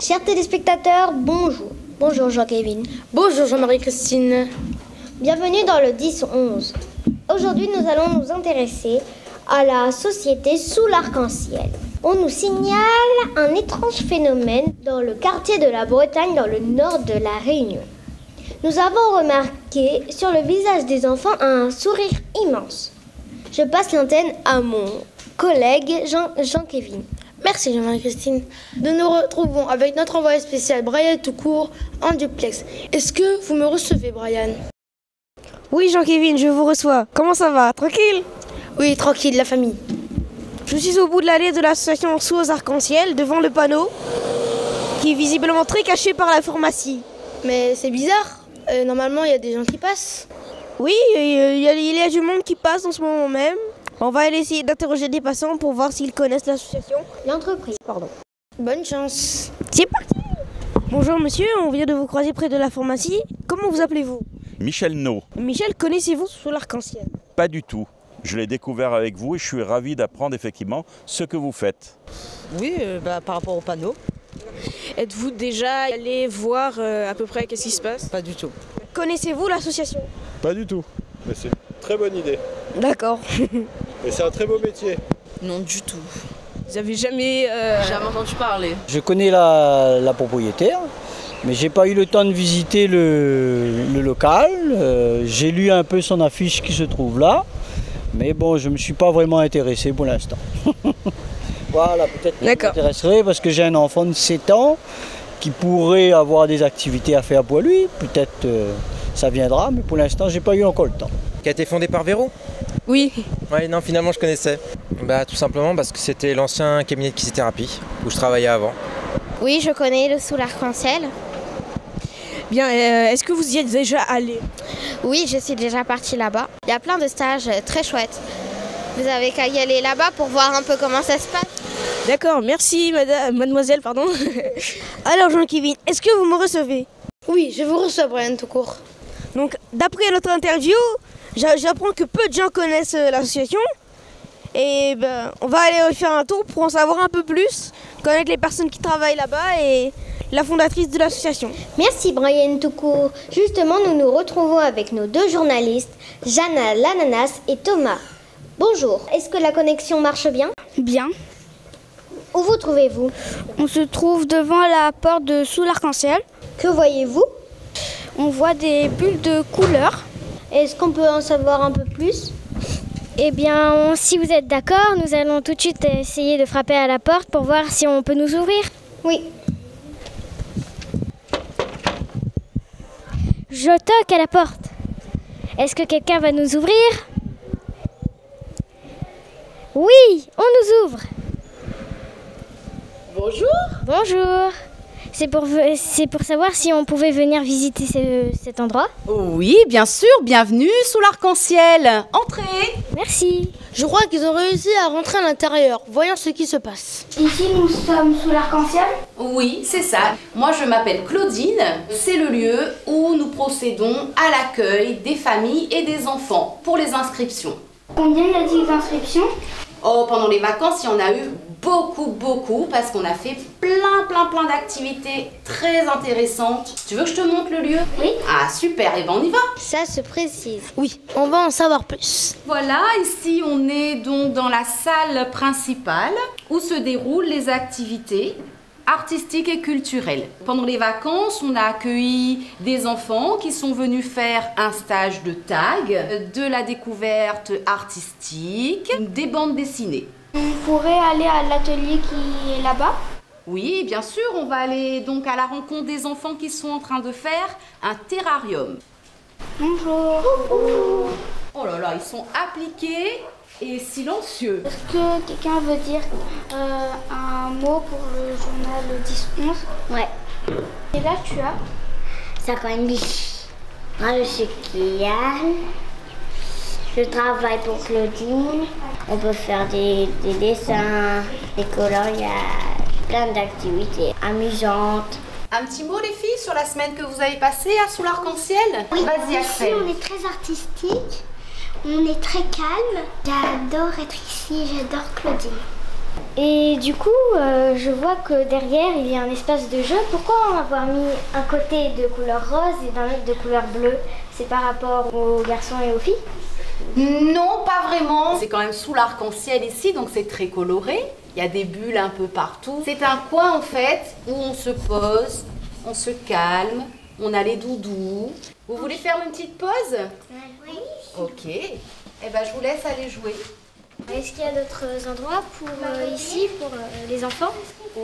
Chers téléspectateurs, bonjour. Bonjour Jean-Kévin. Bonjour Jean-Marie-Christine. Bienvenue dans le 10-11. Aujourd'hui, nous allons nous intéresser à la société sous l'arc-en-ciel. On nous signale un étrange phénomène dans le quartier de la Bretagne, dans le nord de la Réunion. Nous avons remarqué sur le visage des enfants un sourire immense. Je passe l'antenne à mon collègue Jean-Kévin. Merci Jean-Marie-Christine. Nous nous retrouvons avec notre envoyé spécial Brian Toucourt en duplex. Est-ce que vous me recevez, Brian? Oui Jean-Kévin, je vous reçois. Comment ça va? Tranquille? Oui, tranquille, la famille. Je suis au bout de l'allée de l'association Sous Arc-en-Ciel, devant le panneau, qui est visiblement très caché par la pharmacie. Mais c'est bizarre. Normalement, il y a des gens qui passent. Oui, il y a du monde qui passe en ce moment même. On va aller essayer d'interroger des passants pour voir s'ils connaissent l'association. L'entreprise. Pardon. Bonne chance. C'est parti. Bonjour monsieur, on vient de vous croiser près de la pharmacie. Comment vous appelez-vous? Michel No. Michel, connaissez-vous Sous l'Arc-en-Ciel? Pas du tout. Je l'ai découvert avec vous et je suis ravi d'apprendre effectivement ce que vous faites. Oui, par rapport au panneau. Êtes-vous déjà allé voir à peu près qu'est-ce qui se passe? Pas du tout. Connaissez-vous l'association? Pas du tout, mais c'est une très bonne idée. D'accord. Et c'est un très beau métier. Non, du tout. Vous avez jamais... Jamais entendu parler. Je connais la propriétaire, mais j'ai pas eu le temps de visiter le local. J'ai lu un peu son affiche qui se trouve là, mais bon, je me suis pas vraiment intéressé pour l'instant. Voilà, peut-être que je m'intéresserai parce que j'ai un enfant de 7 ans qui pourrait avoir des activités à faire pour lui. Peut-être ça viendra, mais pour l'instant, j'ai pas eu encore le temps. Qui a été fondé par Véro? Oui. Ouais, non, finalement, je connaissais. Tout simplement parce que c'était l'ancien cabinet de kinésithérapie où je travaillais avant. Oui, je connais le sous l'arc-en-ciel. Bien, est-ce que vous y êtes déjà allé? Oui, je suis déjà partie là-bas. Il y a plein de stages très chouettes. Vous avez qu'à y aller là-bas pour voir un peu comment ça se passe. D'accord, merci mademoiselle, pardon. Alors Jean-Kévin, est-ce que vous me recevez? Oui, je vous reçois, Brian Toucourt. Donc, d'après notre interview, j'apprends que peu de gens connaissent l'association. Et on va aller faire un tour pour en savoir un peu plus, connaître les personnes qui travaillent là-bas et la fondatrice de l'association. Merci Brian Toucourt. Justement, nous nous retrouvons avec nos deux journalistes, Jana l'ananas et Thomas. Bonjour, est-ce que la connexion marche bien? Bien. Où vous trouvez-vous? On se trouve devant la porte de Sous l'Arc-en-Ciel. Que voyez-vous? On voit des bulles de couleurs. Est-ce qu'on peut en savoir un peu plus? Eh bien, si vous êtes d'accord, nous allons tout de suite essayer de frapper à la porte pour voir si on peut nous ouvrir. Oui. Je toque à la porte. Est-ce que quelqu'un va nous ouvrir? Oui, on nous ouvre. Bonjour. Bonjour. C'est pour savoir si on pouvait venir visiter cet endroit. Oui, bien sûr, bienvenue sous l'arc-en-ciel. Entrez. Merci. Je crois qu'ils ont réussi à rentrer à l'intérieur. Voyons ce qui se passe. Ici, nous sommes sous l'arc-en-ciel? Oui, c'est ça. Moi, je m'appelle Claudine. C'est le lieu où nous procédons à l'accueil des familles et des enfants pour les inscriptions. Combien y a-t-il d'inscriptions? Oh, pendant les vacances, il y en a eu beaucoup, parce qu'on a fait plein d'activités très intéressantes. Tu veux que je te montre le lieu? Oui. Ah, super, et ben on y va. Ça se précise. Oui, on va en savoir plus. Voilà, ici on est donc dans la salle principale où se déroulent les activités artistiques et culturelles. Pendant les vacances, on a accueilli des enfants qui sont venus faire un stage de tag, de la découverte artistique, des bandes dessinées. On pourrait aller à l'atelier qui est là-bas? Oui, bien sûr, on va aller donc à la rencontre des enfants qui sont en train de faire un terrarium. Bonjour. Oh là là, ils sont appliqués et silencieux. Est-ce que quelqu'un veut dire un mot pour le journal 10-11? Ouais. Et là, tu as? Ça conduit. Moi, je suis Kylian. Je travaille pour Claudine. On peut faire des dessins, des coloriages, plein d'activités amusantes. Un petit mot les filles sur la semaine que vous avez passée à Sous l'Arc-en-Ciel? Oui, vas-y Axel. on est très artistique, on est très calme. J'adore être ici, j'adore Claudine. Et du coup, je vois que derrière, il y a un espace de jeu. Pourquoi avoir mis un côté de couleur rose et d'un autre de couleur bleue? C'est par rapport aux garçons et aux filles? Non, pas vraiment. C'est quand même sous l'arc-en-ciel ici, donc c'est très coloré. Il y a des bulles un peu partout. C'est un coin en fait où on se pose, on se calme, on a les doudous. Vous voulez faire une petite pause? Oui. Ok. Eh ben, je vous laisse aller jouer. Est-ce qu'il y a d'autres endroits pour ici, pour les enfants?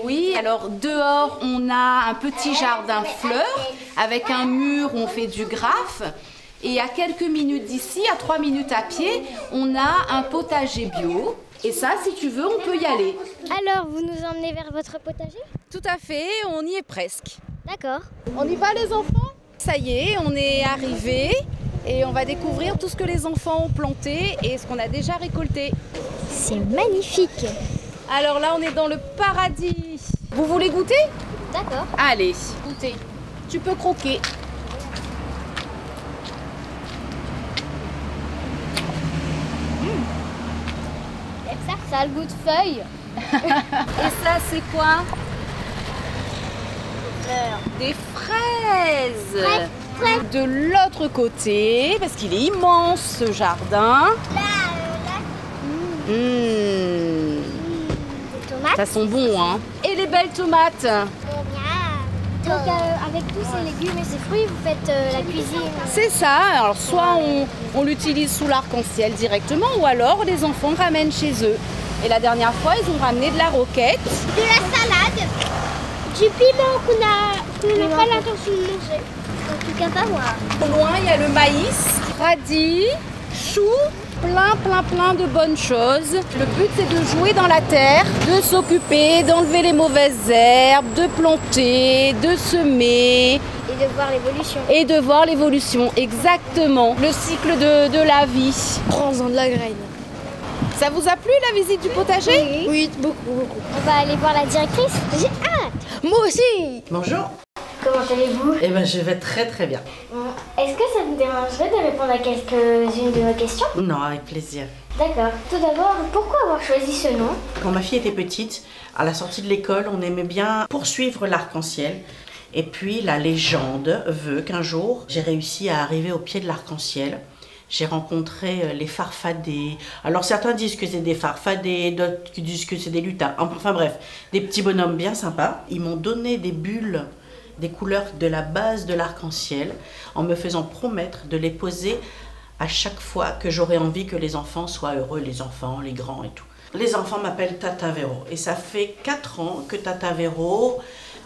Oui, alors dehors, on a un petit jardin fleurs avec un mur où on fait du graphe. Et à quelques minutes d'ici, à 3 minutes à pied, on a un potager bio. Et ça, si tu veux, on peut y aller. Alors, vous nous emmenez vers votre potager? Tout à fait, on y est presque. D'accord. On y va les enfants? Ça y est, on est arrivés et on va découvrir tout ce que les enfants ont planté et ce qu'on a déjà récolté. C'est magnifique. Alors là, on est dans le paradis. Vous voulez goûter? D'accord. Allez, goûtez. Tu peux croquer. Ça a le goût de feuilles. Et ça, c'est quoi? Des fraises. De l'autre côté, parce qu'il est immense ce jardin. Des tomates. Ça sent bon, hein? Et les belles tomates. Donc avec tous ces légumes et ces fruits, vous faites la cuisine? C'est ça. Alors soit on l'utilise sous l'arc-en-ciel directement, ou alors les enfants ramènent chez eux. Et la dernière fois, ils ont ramené de la roquette. De la salade. Du piment qu'on n'a pas l'intention de manger. En tout cas pas moi. Au loin, il y a le maïs, radis, choux, plein de bonnes choses. Le but, c'est de jouer dans la terre, de s'occuper, d'enlever les mauvaises herbes, de planter, de semer. Et de voir l'évolution. Et de voir l'évolution, exactement. Le cycle de la vie. Prends-en de la graine. Ça vous a plu la visite du potager? Oui, beaucoup. On va aller voir la directrice. J'ai hâte. Moi aussi. Bonjour. Comment allez-vous? Eh ben, je vais très bien. Est-ce que ça vous dérangerait de répondre à quelques-unes de vos questions? Non, avec plaisir. D'accord. Tout d'abord, pourquoi avoir choisi ce nom? Quand ma fille était petite, à la sortie de l'école, on aimait bien poursuivre l'arc-en-ciel. Et puis la légende veut qu'un jour, j'ai réussi à arriver au pied de l'arc-en-ciel. J'ai rencontré les farfadets. Alors certains disent que c'est des farfadets, d'autres qui disent que c'est des lutins. Enfin bref, des petits bonhommes bien sympas. Ils m'ont donné des bulles, des couleurs de la base de l'arc-en-ciel, en me faisant promettre de les poser à chaque fois que j'aurais envie que les enfants soient heureux, les enfants, les grands et tout. Les enfants m'appellent Tata Véro. Et ça fait 4 ans que Tata Véro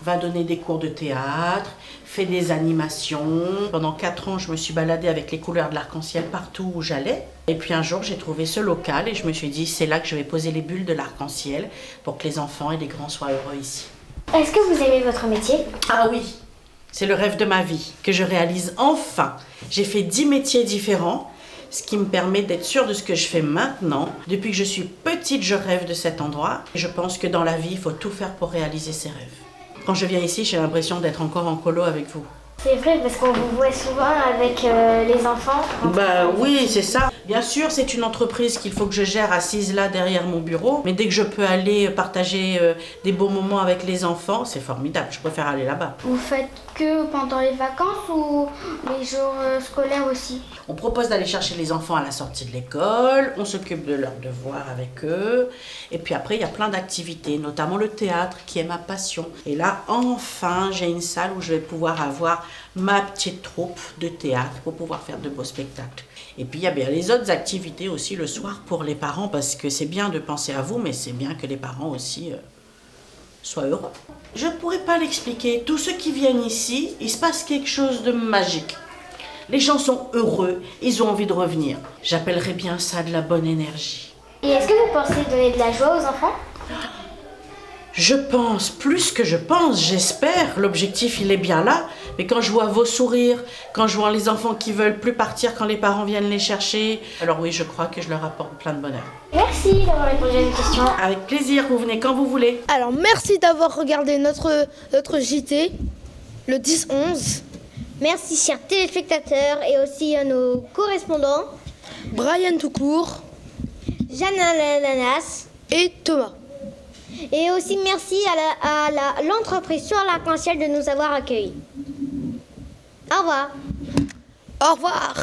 va donner des cours de théâtre, fait des animations. Pendant 4 ans, je me suis baladée avec les couleurs de l'arc-en-ciel partout où j'allais. Et puis un jour, j'ai trouvé ce local et je me suis dit, c'est là que je vais poser les bulles de l'arc-en-ciel pour que les enfants et les grands soient heureux ici. Est-ce que vous aimez votre métier? Ah oui, c'est le rêve de ma vie que je réalise enfin. J'ai fait 10 métiers différents, ce qui me permet d'être sûre de ce que je fais maintenant. Depuis que je suis petite, je rêve de cet endroit. Je pense que dans la vie, il faut tout faire pour réaliser ses rêves. Quand je viens ici, j'ai l'impression d'être encore en colo avec vous. C'est vrai, parce qu'on vous voit souvent avec les enfants. Bah oui, c'est ça. Bien sûr, c'est une entreprise qu'il faut que je gère assise là derrière mon bureau. Mais dès que je peux aller partager des beaux moments avec les enfants, c'est formidable. Je préfère aller là-bas. Vous faites que pendant les vacances ou les jours scolaires aussi? On propose d'aller chercher les enfants à la sortie de l'école. On s'occupe de leurs devoirs avec eux. Et puis après, il y a plein d'activités, notamment le théâtre qui est ma passion. Et là, enfin, j'ai une salle où je vais pouvoir avoir ma petite troupe de théâtre pour pouvoir faire de beaux spectacles. Et puis il y a bien les autres activités aussi le soir pour les parents, parce que c'est bien de penser à vous, mais c'est bien que les parents aussi soient heureux. Je ne pourrais pas l'expliquer. Tous ceux qui viennent ici, il se passe quelque chose de magique. Les gens sont heureux, ils ont envie de revenir. J'appellerais bien ça de la bonne énergie. Et est-ce que vous pensez donner de la joie aux enfants? Je pense, plus que je pense, j'espère. L'objectif, il est bien là. Mais quand je vois vos sourires, quand je vois les enfants qui veulent plus partir quand les parents viennent les chercher, alors oui, je crois que je leur apporte plein de bonheur. Merci d'avoir répondu à une question. Avec plaisir, vous venez quand vous voulez. Alors, merci d'avoir regardé notre JT, le 10-11. Merci, chers téléspectateurs, et aussi à nos correspondants. Brian Toucourt, Jeanne Ananas et Thomas. Et aussi merci à l'entreprise Sur l'Arc-en-Ciel de nous avoir accueillis. Au revoir. Au revoir.